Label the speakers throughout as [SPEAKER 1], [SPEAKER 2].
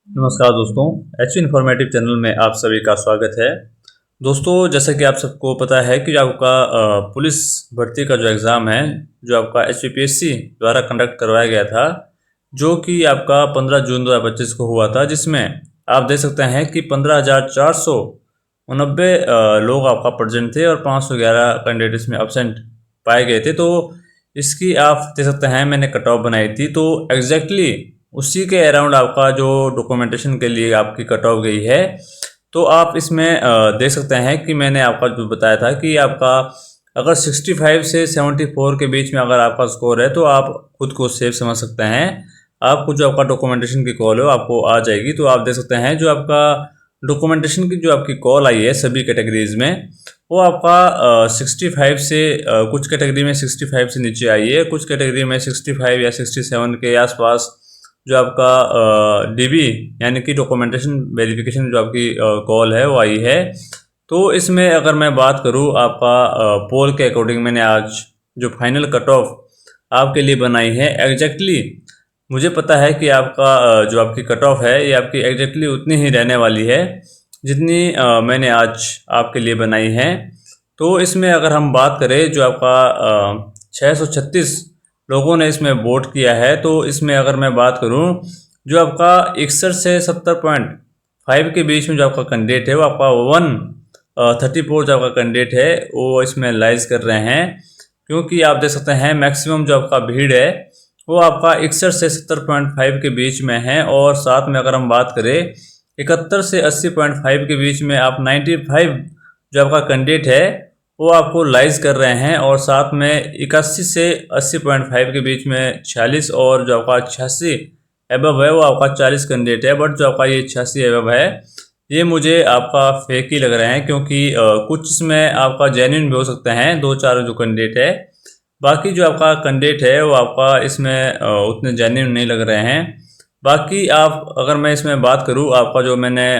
[SPEAKER 1] नमस्कार दोस्तों, H informative channel में आप सभी का स्वागत है। दोस्तों, जैसा कि आप सबको पता है कि जो आपका पुलिस भर्ती का जो एग्ज़ाम है, जो आपका HPPSC द्वारा कंडक्ट करवाया गया था, जो कि आपका 15 जून 2025 को हुआ था, जिसमें आप देख सकते हैं कि 15,489 लोग आपका प्रेजेंट थे और 511 कैंडिडेट इसमें एब्सेंट पाए गए थे। तो इसकी आप देख सकते हैं मैंने कट ऑफ बनाई थी, तो एग्जैक्टली उसी के अराउंड आपका जो डॉक्यूमेंटेशन के लिए आपकी कट ऑफ गई है। तो आप इसमें देख सकते हैं कि मैंने आपका जो बताया था कि आपका अगर 65 से 74 के बीच में अगर आपका स्कोर है तो आप खुद को सेफ समझ सकते हैं। आपको जो आपका डॉक्यूमेंटेशन की कॉल है आपको आ जाएगी। तो आप देख सकते हैं जो आपका डॉक्यूमेंटेशन की जो आपकी कॉल आई है सभी कैटेगरीज में, वो आपका 65 से कुछ कैटेगरी में 65 से नीचे आई है, कुछ कैटेगरी में 65 या 67 के आसपास जो आपका DB यानी कि डॉक्यूमेंटेशन वेरिफिकेशन जो आपकी कॉल है वो आई है। तो इसमें अगर मैं बात करूँ आपका पोल के अकॉर्डिंग मैंने आज जो फाइनल कट ऑफ आपके लिए बनाई है, एग्जैक्टली मुझे पता है कि आपका जो आपकी कट ऑफ है ये आपकी एग्जैक्टली उतनी ही रहने वाली है जितनी मैंने आज आपके लिए बनाई है। तो इसमें अगर हम बात करें जो आपका 636 लोगों ने इसमें वोट किया है, तो इसमें अगर मैं बात करूं जो आपका 61 से 70.5 के बीच में जो आपका कैंडिडेट है वो आपका 134 जो आपका कैंडिडेट है वो इसमें लाइज कर रहे हैं, क्योंकि आप देख सकते हैं मैक्सिमम जो आपका भीड़ है वो आपका 61 से 70.5 के बीच में है। और साथ में अगर हम बात करें 71 से 80.5 के बीच में आप 95 जो आपका कैंडिडेट है वो आपको लाइज कर रहे हैं। और साथ में 81 से 80.5 के बीच में 46 और जो आपका 86 एबव है वो आपका 40 कैंडिडेट है। बट जो आपका ये 86 एबव है ये मुझे आपका फेक ही लग रहे हैं, क्योंकि कुछ इसमें आपका जेन्युइन भी हो सकते हैं, 2-4 जो कैंडिडेट है। बाकी जो आपका कैंडिडेट है वो आपका इसमें उतने जेन्युइन नहीं लग रहे हैं। बाकी आप अगर मैं इसमें बात करूँ आपका जो मैंने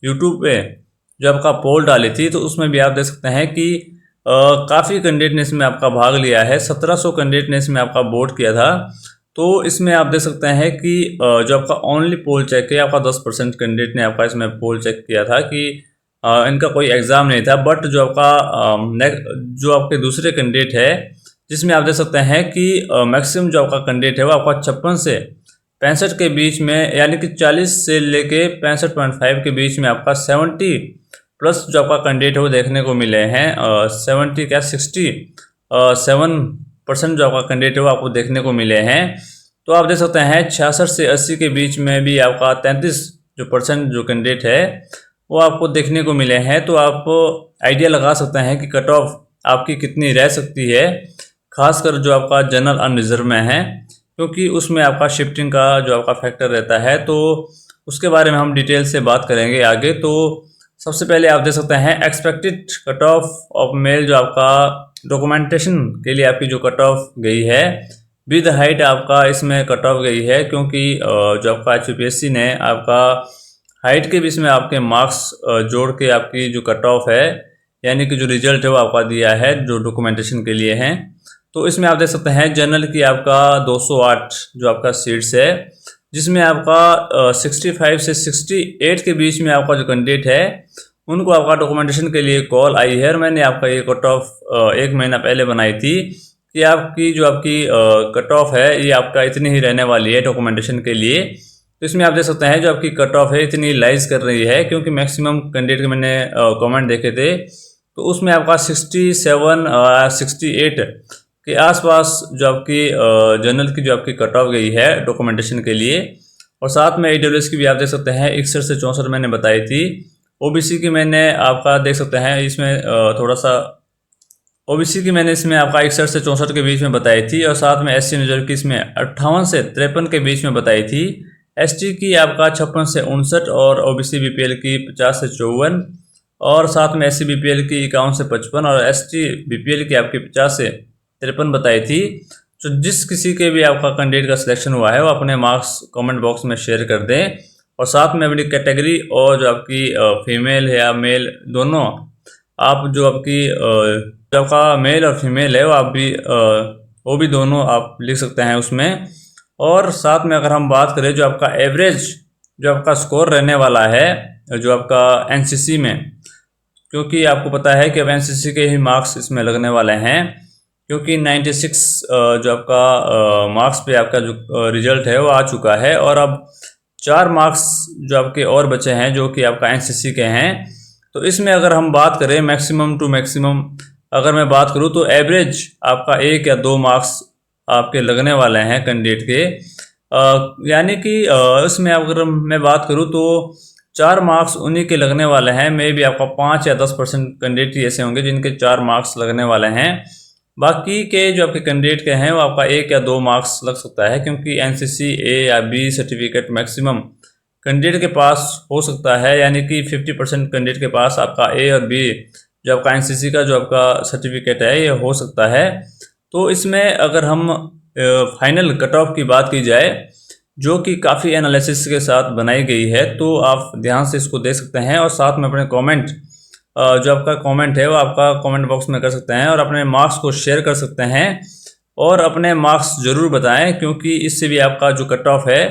[SPEAKER 1] यूट्यूब पे जो आपका पोल डाली थी, तो उसमें भी आप देख सकते हैं कि काफ़ी कैंडिडेट ने इसमें आपका भाग लिया है। 1700 कैंडिडेट ने इसमें आपका वोट किया था। तो इसमें आप देख सकते हैं कि जो आपका ओनली पोल चेक है आपका 10% कैंडिडेट ने आपका इसमें पोल चेक किया था कि इनका कोई एग्ज़ाम नहीं था। बट जो आपका जो आपके दूसरे कैंडिडेट है जिसमें आप देख सकते हैं कि मैक्सिमम जो आपका कैंडिडेट है वो आपका 56 से 65 के बीच में, यानी कि 40 से लेके 65.5 के बीच में आपका 70 प्लस जो आपका कैंडिडेट है वो देखने को मिले हैं। 70 क्या 67% जो आपका कैंडिडेट है वो आपको देखने को मिले हैं। तो आप देख सकते हैं 66 से 80 के बीच में भी आपका 33% जो कैंडिडेट है वो आपको देखने को मिले हैं। तो आप आइडिया लगा सकते हैं कि कट ऑफ आपकी कितनी रह सकती है, खासकर जो आपका जनरल अनरिजर्व में है, क्योंकि उसमें आपका शिफ्टिंग का जो आपका फैक्टर रहता है। तो उसके बारे में हम डिटेल से बात करेंगे आगे। तो सबसे पहले आप देख सकते हैं एक्सपेक्टेड कट ऑफ मेल जो आपका डॉक्यूमेंटेशन के लिए आपकी जो कट ऑफ गई है विद हाइट आपका इसमें कट ऑफ गई है, क्योंकि जो आपका HPPSC ने आपका हाइट के बीच में आपके मार्क्स जोड़ के आपकी जो कट ऑफ है यानी कि जो रिजल्ट है वो आपका दिया है जो डॉक्यूमेंटेशन के लिए हैं। तो इसमें आप देख सकते हैं जनरल की आपका 208 जो आपका सीट्स है, जिसमें आपका 65 से 68 के बीच में आपका जो कैंडिडेट है उनको आपका डॉक्यूमेंटेशन के लिए कॉल आई है। और मैंने आपका ये कट ऑफ 1 महीना पहले बनाई थी कि आपकी जो आपकी कट ऑफ है ये आपका इतनी ही रहने वाली है डॉक्यूमेंटेशन के लिए। तो इसमें आप देख सकते हैं जो आपकी कट ऑफ है इतनी लाइज कर रही है, क्योंकि मैक्सिमम कैंडिडेट के मैंने कमेंट देखे थे तो उसमें आपका 67 68 के आसपास जो आपकी जनरल की जो आपकी कट ऑफ गई है डॉक्यूमेंटेशन के लिए। और साथ में AWS की भी आप देख सकते हैं 61 से 64 मैंने बताई थी। OBC की मैंने आपका देख सकते हैं इसमें थोड़ा सा OBC की मैंने इसमें आपका 61 से 64 के बीच में बताई थी। और साथ में SC रिजर्व की इसमें 58 से 53 के बीच में बताई थी। ST की आपका 56 से 59 और OBC BPL की 50 से 54 और साथ में SC BPL की 51 से 55 और ST BPL की आपकी 50 से 53 बताई थी। तो जिस किसी के भी आपका कैंडिडेट का सिलेक्शन हुआ है वो अपने मार्क्स कमेंट बॉक्स में शेयर कर दें। और साथ में अपनी कैटेगरी और जो आपकी फीमेल है या मेल दोनों, आप जो आपकी जो आपका मेल और फीमेल है वो आप भी वो भी दोनों आप लिख सकते हैं उसमें। और साथ में अगर हम बात करें जो आपका एवरेज जो आपका स्कोर रहने वाला है जो आपका एनसीसी में, क्योंकि आपको पता है कि अब एनसीसी के ही मार्क्स इसमें लगने वाले हैं, क्योंकि 96 जो आपका मार्क्स पे आपका जो रिजल्ट है वो आ चुका है, और अब 4 मार्क्स जो आपके और बचे हैं जो कि आपका एनसीसी के हैं। तो इसमें अगर हम बात करें मैक्सिमम टू मैक्सिमम, अगर मैं बात करूं तो एवरेज आपका 1 या 2 मार्क्स आपके लगने वाले हैं कैंडिडेट के, यानी कि इसमें अगर मैं बात करूं तो 4 मार्क्स उन्हीं के लगने वाले हैं। मे भी आपका 5 या 10% कैंडिडेट ही ऐसे होंगे जिनके 4 मार्क्स लगने वाले हैं। बाकी के जो आपके कैंडिडेट के हैं वो आपका 1 या 2 मार्क्स लग सकता है, क्योंकि एनसीसी ए या बी सर्टिफिकेट मैक्सिमम कैंडिडेट के पास हो सकता है, यानी कि 50% कैंडिडेट के पास आपका ए और बी जो आपका एनसीसी का जो आपका सर्टिफिकेट है ये हो सकता है। तो इसमें अगर हम फाइनल कट ऑफ की बात की जाए जो कि काफ़ी एनालिसिस के साथ बनाई गई है, तो आप ध्यान से इसको देख सकते हैं, और साथ में अपने कमेंट जो आपका कमेंट है वो आपका कमेंट बॉक्स में कर सकते हैं, और अपने मार्क्स को शेयर कर सकते हैं, और अपने मार्क्स ज़रूर बताएं, क्योंकि इससे भी आपका जो कट ऑफ है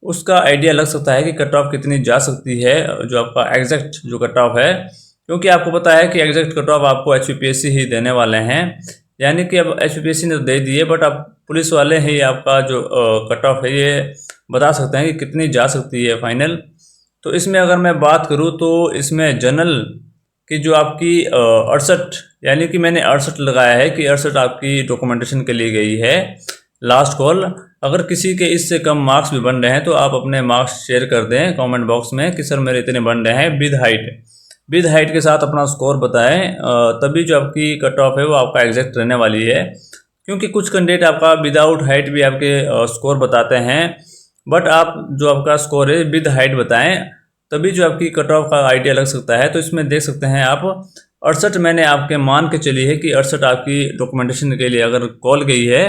[SPEAKER 1] उसका आइडिया लग सकता है कि कट ऑफ कितनी जा सकती है, जो आपका एग्जैक्ट जो कट ऑफ है। क्योंकि आपको पता है कि एग्जैक्ट कट ऑफ आपको एचपीपीएससी ही देने वाले हैं, यानी कि अब एचपीपीएससी ने तो दे दिए, बट अब पुलिस वाले ही आपका जो कट ऑफ है ये बता सकते हैं कि कितनी जा सकती है फाइनल। तो इसमें अगर मैं बात करूं तो इसमें जनरल की जो आपकी 68, यानी कि मैंने 68 लगाया है कि 68 आपकी डॉक्यूमेंटेशन के लिए गई है। लास्ट कॉल, अगर किसी के इससे कम मार्क्स भी बन रहे हैं तो आप अपने मार्क्स शेयर कर दें कमेंट बॉक्स में कि सर मेरे इतने बन रहे हैं, विद हाइट के साथ अपना स्कोर बताएं, तभी जो आपकी कट ऑफ है वो आपका एग्जैक्ट रहने वाली है। क्योंकि कुछ कैंडिडेट आपका विदाउट हाइट भी आपके स्कोर बताते हैं, बट आप जो आपका स्कोर है विद हाइट बताएं, तभी जो आपकी कट ऑफ का आइडिया लग सकता है। तो इसमें देख सकते हैं आप 68 मैंने आपके मान के चली है कि 68 आपकी डॉक्यूमेंटेशन के लिए अगर कॉल गई है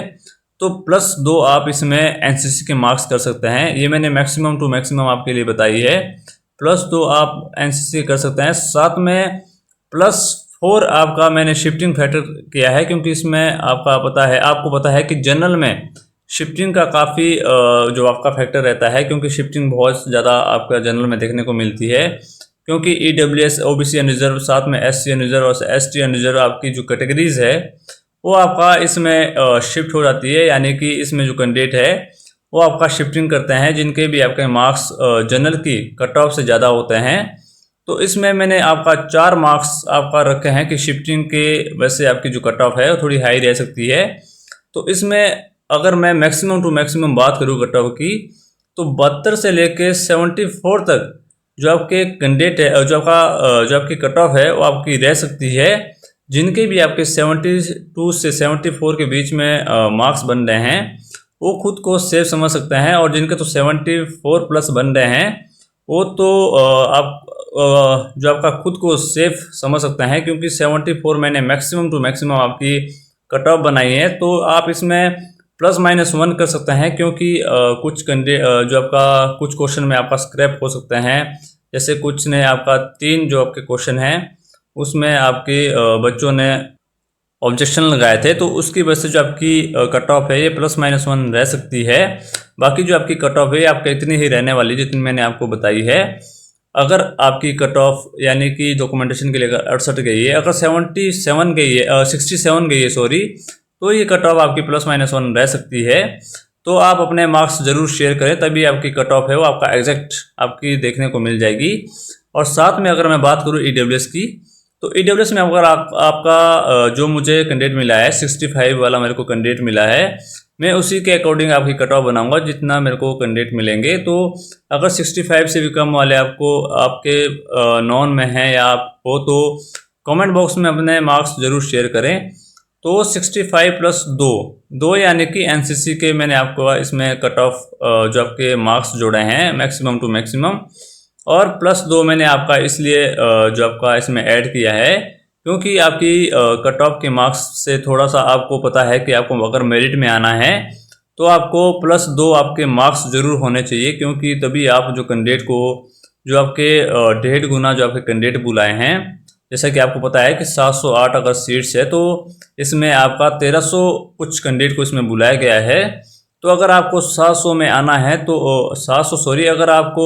[SPEAKER 1] तो +2 आप इसमें एनसीसी के मार्क्स कर सकते हैं। ये मैंने मैक्सिमम टू मैक्सिमम आपके लिए बताई है। +2 आप एनसीसी कर सकते हैं, साथ में +4 आपका मैंने शिफ्टिंग फैक्टर किया है, क्योंकि इसमें आपको पता है कि जनरल में शिफ्टिंग का काफ़ी जो आपका फैक्टर रहता है, क्योंकि शिफ्टिंग बहुत ज़्यादा आपका जनरल में देखने को मिलती है, क्योंकि ईडब्ल्यूएस ओबीसी अनरिजर्व साथ में एससी अनरिजर्व और एसटी अनरिजर्व आपकी जो कैटेगरीज है वो आपका इसमें शिफ्ट हो जाती है, यानी कि इसमें जो कैंडिडेट है वो आपका शिफ्टिंग करते हैं जिनके भी आपके मार्क्स जनरल की कट ऑफ से ज़्यादा होते हैं। तो इसमें मैंने आपका 4 मार्क्स आपका रखे हैं कि शिफ्टिंग के वजह से आपकी जो कट ऑफ है वो थोड़ी हाई रह सकती है। तो इसमें अगर मैं मैक्सिमम टू मैक्सिमम बात करूँ कट ऑफ की, तो 72 से लेके 74 तक जो आपके कैंडिडेट है, जो आपकी कट ऑफ है वो आपकी रह सकती है। जिनके भी आपके 72 से 74 के बीच में मार्क्स बन रहे हैं वो खुद को सेफ समझ सकते हैं, और जिनके तो 74 प्लस बन रहे हैं वो तो आप जो आपका खुद को सेफ समझ सकते हैं, क्योंकि 74 मैंने मैक्सिमम टू मैक्सिमम आपकी कट ऑफ बनाई है। तो आप इसमें +-1 कर सकते हैं, क्योंकि कुछ जो आपका कुछ क्वेश्चन में आपका स्क्रैप हो सकते हैं, जैसे कुछ ने आपका 3 जो आपके क्वेश्चन हैं उसमें आपके बच्चों ने ऑब्जेक्शन लगाए थे, तो उसकी वजह से जो आपकी कट ऑफ है ये +-1 रह सकती है। बाकी जो आपकी कट ऑफ है आपका इतनी ही रहने वाली जितनी मैंने आपको बताई है। अगर आपकी कट ऑफ यानी कि डॉक्यूमेंटेशन के लिए 68 गई है, अगर 67 गई है 67 गई है सॉरी, तो ये कट ऑफ आपकी +-1 रह सकती है। तो आप अपने मार्क्स ज़रूर शेयर करें, तभी आपकी कट ऑफ है वो आपका एग्जैक्ट आपकी देखने को मिल जाएगी। और साथ में अगर मैं बात करूँ ईडब्ल्यूएस की, तो ईडब्ल्यूएस में अगर आपका जो मुझे कैंडिडेट मिला है 65 वाला मेरे को कैंडिडेट मिला है, मैं उसी के अकॉर्डिंग आपकी कट ऑफ बनाऊंगा जितना मेरे को कैंडिडेट मिलेंगे। तो अगर 65 से भी कम वाले आपको आपके नॉन में हैं या आप हो, तो कमेंट बॉक्स में अपने मार्क्स ज़रूर शेयर करें। तो 65 + 2 यानी कि एनसीसी के मैंने आपको इसमें कट ऑफ जो आपके मार्क्स जोड़े हैं मैक्सिमम टू मैक्सिमम, और +2 मैंने आपका इसलिए जो आपका इसमें ऐड किया है क्योंकि आपकी कट ऑफ के मार्क्स से थोड़ा सा आपको पता है कि आपको अगर मेरिट में आना है तो आपको +2 आपके मार्क्स ज़रूर होने चाहिए, क्योंकि तभी आप जो कैंडिडेट को जो आपके 1.5 गुना जो आपके कैंडिडेट बुलाए हैं, जैसा कि आपको पता है कि 708 अगर सीट्स है तो इसमें आपका 1300 कुछ कैंडिडेट को इसमें बुलाया गया है। तो अगर आपको 700 में आना है तो 700 सॉरी, अगर आपको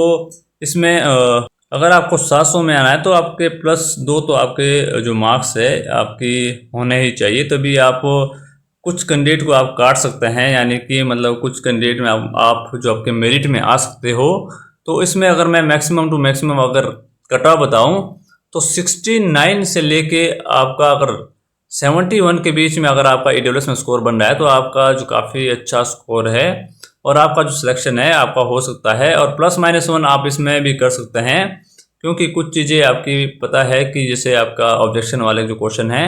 [SPEAKER 1] इसमें अगर आपको 700 में आना है तो आपके +2 तो आपके जो मार्क्स है आपकी होने ही चाहिए, तभी आप कुछ कैंडिडेट को आप काट सकते हैं, यानी कि मतलब कुछ कैंडिडेट में आप जो आपके मेरिट में आ सकते हो। तो इसमें अगर मैं मैक्सिमम टू मैक्सिमम अगर कट ऑफ बताऊँ तो 69 से लेके आपका अगर 71 के बीच में अगर आपका EWS में स्कोर बन रहा है तो आपका जो काफ़ी अच्छा स्कोर है और आपका जो सिलेक्शन है आपका हो सकता है। और +-1 आप इसमें भी कर सकते हैं, क्योंकि कुछ चीज़ें आपकी पता है कि जैसे आपका ऑब्जेक्शन वाले जो क्वेश्चन है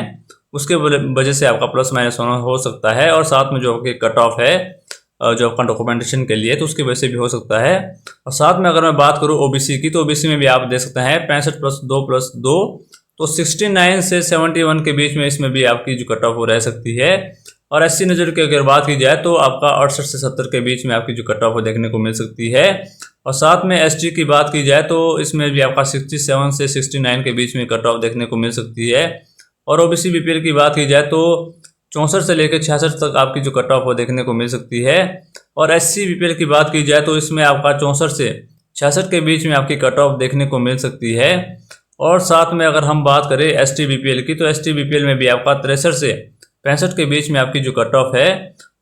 [SPEAKER 1] उसके वजह से आपका +-1 हो सकता है, और साथ में जो आपकी कट ऑफ है जो आपका डॉक्यूमेंटेशन के लिए तो उसकी वजह से भी हो सकता है। और साथ में अगर मैं बात करूँ OBC की, तो OBC में भी आप देख सकते हैं 65 +2 +2, तो 69 से 71 के बीच में इसमें भी आपकी जो कट ऑफ रह सकती है। और SC नज़र की अगर बात की जाए तो आपका 68 से 70 के बीच में आपकी जो कट ऑफ देखने को मिल सकती है। और साथ में ST की बात की जाए तो इसमें भी आपका 67 से 69 के बीच में कट ऑफ देखने को मिल सकती है। और OBC BPL की बात की जाए तो 64 से लेकर 66 तक आपकी जो कट ऑफ देखने को मिल सकती है। और SC BPL की बात की जाए तो इसमें आपका 64 से 66 के बीच में आपकी कट ऑफ देखने को मिल सकती है। और साथ में अगर हम बात करें ST BPL की, तो ST BPL में भी आपका 63 से 65 के बीच में आपकी जो कट ऑफ है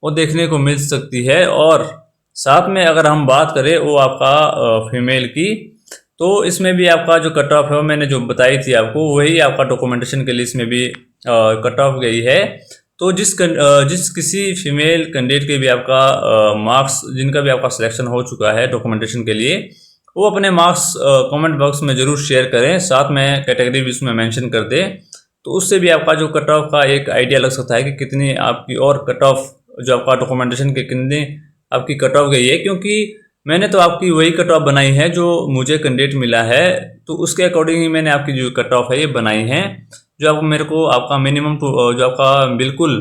[SPEAKER 1] वो देखने को मिल सकती है। और साथ में अगर हम बात करें वो आपका फीमेल की, तो इसमें भी आपका जो कट ऑफ है वो मैंने जो बताई थी आपको वही आपका डॉक्यूमेंटेशन के लिए इसमें भी कट ऑफ गई है। तो जिस किसी फीमेल कैंडिडेट के भी आपका मार्क्स जिनका भी आपका सिलेक्शन हो चुका है डॉक्यूमेंटेशन के लिए, वो अपने मार्क्स कमेंट बॉक्स में ज़रूर शेयर करें, साथ में कैटेगरी भी उसमें मेंशन कर दें, तो उससे भी आपका जो कट ऑफ का एक आइडिया लग सकता है कि कितनी आपकी और कट ऑफ जो आपका डॉक्यूमेंटेशन के कितने आपकी कट ऑफ गई है। क्योंकि मैंने तो आपकी वही कट ऑफ बनाई है जो मुझे कैंडिडेट मिला है, तो उसके अकॉर्डिंग ही मैंने आपकी जो कट ऑफ है ये बनाई है। जो आपको मेरे को आपका मिनिमम जो आपका बिल्कुल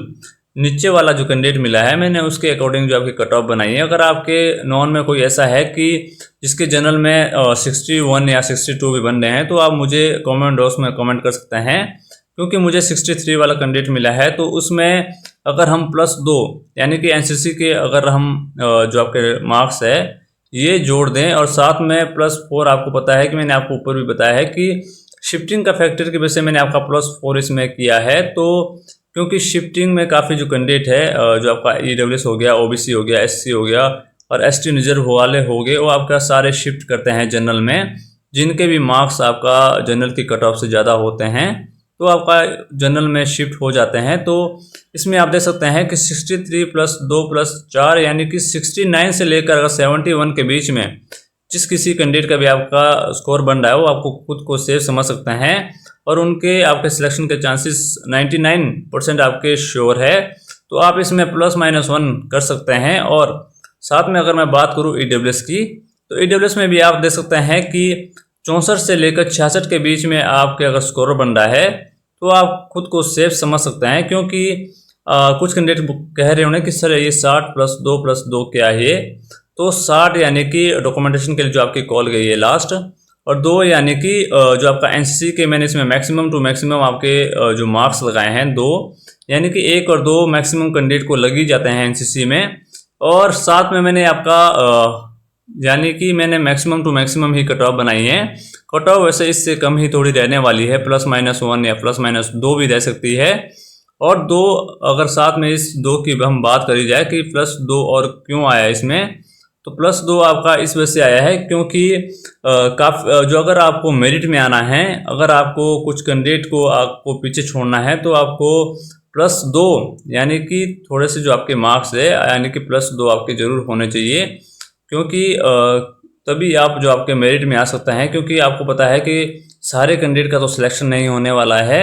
[SPEAKER 1] नीचे वाला जो कैंडिडेट मिला है मैंने उसके अकॉर्डिंग जो आपकी कट ऑफ बनाई है। अगर आपके नॉन में कोई ऐसा है कि जिसके जनरल में 61 या 62 भी बन रहे हैं तो आप मुझे कमेंट बॉक्स में कमेंट कर सकते हैं, क्योंकि मुझे 63 वाला कैंडिडेट मिला है। तो उसमें अगर हम +2 यानी कि NCC के अगर हम जो आपके मार्क्स है ये जोड़ दें, और साथ में +4 आपको पता है कि मैंने आपको ऊपर भी बताया है कि शिफ्टिंग का फैक्टर की वजह से मैंने आपका +4 इसमें किया है। तो क्योंकि शिफ्टिंग में काफ़ी जो कैंडिडेट है जो आपका EWS हो गया, OBC हो गया, SC हो गया और ST रिजर्व वाले हो गए, वो आपका सारे शिफ्ट करते हैं जनरल में, जिनके भी मार्क्स आपका जनरल की कट ऑफ से ज़्यादा होते हैं तो आपका जनरल में शिफ्ट हो जाते हैं। तो इसमें आप देख सकते हैं कि 63 +2 +4 यानी कि 69 से लेकर अगर 71 के बीच में जिस किसी कैंडिडेट का भी आपका स्कोर बन रहा है वो आपको खुद को सेफ समझ सकते हैं, और उनके आपके सिलेक्शन के चांसेस 99% आपके श्योर है। तो आप इसमें +-1 कर सकते हैं। और साथ में अगर मैं बात करूँ EWS की, तो EWS में भी आप देख सकते हैं कि 64 से लेकर 66 के बीच में आपके अगर स्कोर बन रहा है तो आप खुद को सेफ समझ सकते हैं। क्योंकि कुछ कैंडिडेट कह रहे होंगे कि सर ये 60 +2 +2 क्या है, तो 60 यानी कि डॉक्यूमेंटेशन के लिए जो आपकी कॉल गई है लास्ट, और 2 यानी कि जो आपका NCC के मैंने इसमें मैक्सिमम टू मैक्सिमम आपके जो मार्क्स लगाए हैं 2, यानी कि 1 और 2 मैक्सिमम कैंडिडेट को लग ही जाते हैं NCC में। और साथ में मैंने आपका यानी कि मैंने मैक्सिमम टू मैक्सिमम ही कट ऑफ बनाई है। कट ऑफ वैसे इससे कम ही थोड़ी रहने वाली है, +-1 या +-2 भी रह सकती है। और 2 अगर साथ में इस 2 की हम बात करी जाए कि +2 और क्यों आया इसमें, तो +2 आपका इस वजह से आया है क्योंकि जो अगर आपको मेरिट में आना है, अगर आपको कुछ कैंडिडेट को आपको पीछे छोड़ना है तो आपको +2 यानी कि थोड़े से जो आपके मार्क्स है यानी कि +2 आपके ज़रूर होने चाहिए, क्योंकि तभी आप जो आपके मेरिट में आ सकते हैं। क्योंकि आपको पता है कि सारे कैंडिडेट का तो सिलेक्शन नहीं होने वाला है,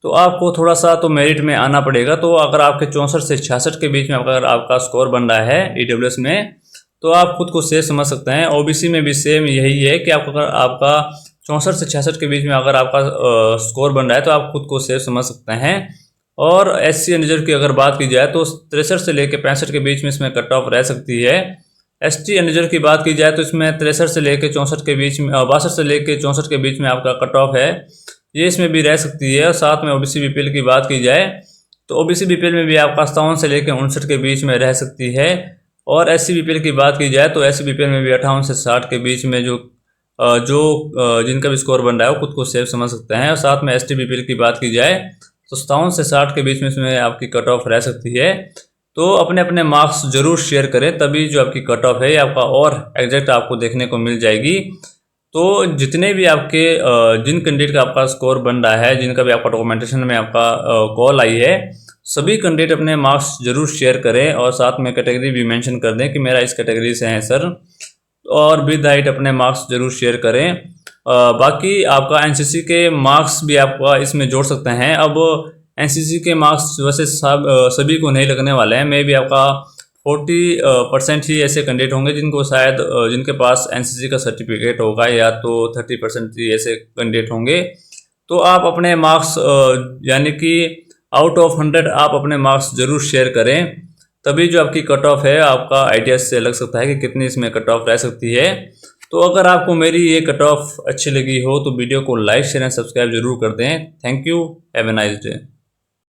[SPEAKER 1] तो आपको थोड़ा सा तो मेरिट में आना पड़ेगा। तो अगर आपके 64 से 66 के बीच में अगर आपका स्कोर बन रहा है EWS में, तो आप खुद को सेफ समझ सकते हैं। OBC में भी सेम यही है कि अगर आपका 64 से 66 के बीच में अगर आपका स्कोर बन रहा है तो आप खुद को सेफ समझ सकते हैं। और SC रिजर्व की अगर बात की जाए तो 63 से लेकर 65 के बीच में इसमें कट ऑफ रह सकती है। ST रिजर्व की बात की जाए तो इसमें 63 से लेकर 64 के बीच में 62 से लेकर 64 के बीच में आपका कट ऑफ है, ये इसमें भी रह सकती है। और साथ में OBC BPL की बात की जाए तो OBC BPL में भी आपका 57 से लेकर 59 के बीच में रह सकती है। और SCBPL की बात की जाए तो SCBPL में भी 58 से 60 के बीच में जिनका भी स्कोर बन रहा है वो खुद को सेफ समझ सकते हैं। और साथ में STBPL की बात की जाए तो 57 से 60 के बीच में इसमें आपकी कट ऑफ रह सकती है। तो अपने अपने मार्क्स जरूर शेयर करें, तभी जो आपकी कट ऑफ है ये आपका और एग्जैक्ट आपको देखने को मिल जाएगी। तो जितने भी आपके जिन कैंडिडेट का आपका स्कोर बन रहा है, जिनका भी आपका डॉक्यूमेंटेशन में आपका कॉल आई है, सभी कैंडिडेट अपने मार्क्स जरूर शेयर करें और साथ में कैटेगरी भी मेंशन कर दें कि मेरा इस कैटेगरी से है सर, और विद हाइट अपने मार्क्स जरूर शेयर करें। बाकी आपका एनसीसी के मार्क्स भी आपका इसमें जोड़ सकते हैं। अब एनसीसी के मार्क्स वैसे सभी को नहीं लगने वाले हैं, मे भी आपका 40% ही ऐसे कैंडिडेट होंगे जिनको शायद जिनके पास एनसीसी का सर्टिफिकेट होगा, या तो 30% ही ऐसे कैंडिडेट होंगे। तो आप अपने मार्क्स यानी कि आउट ऑफ 100 आप अपने मार्क्स जरूर शेयर करें, तभी जो आपकी कट ऑफ है आपका आइडिया से लग सकता है कि कितनी इसमें कट ऑफ रह सकती है। तो अगर आपको मेरी ये कट ऑफ अच्छी लगी हो तो वीडियो को लाइक शेयर एंड सब्सक्राइब जरूर कर दें। Thank you, have a nice day.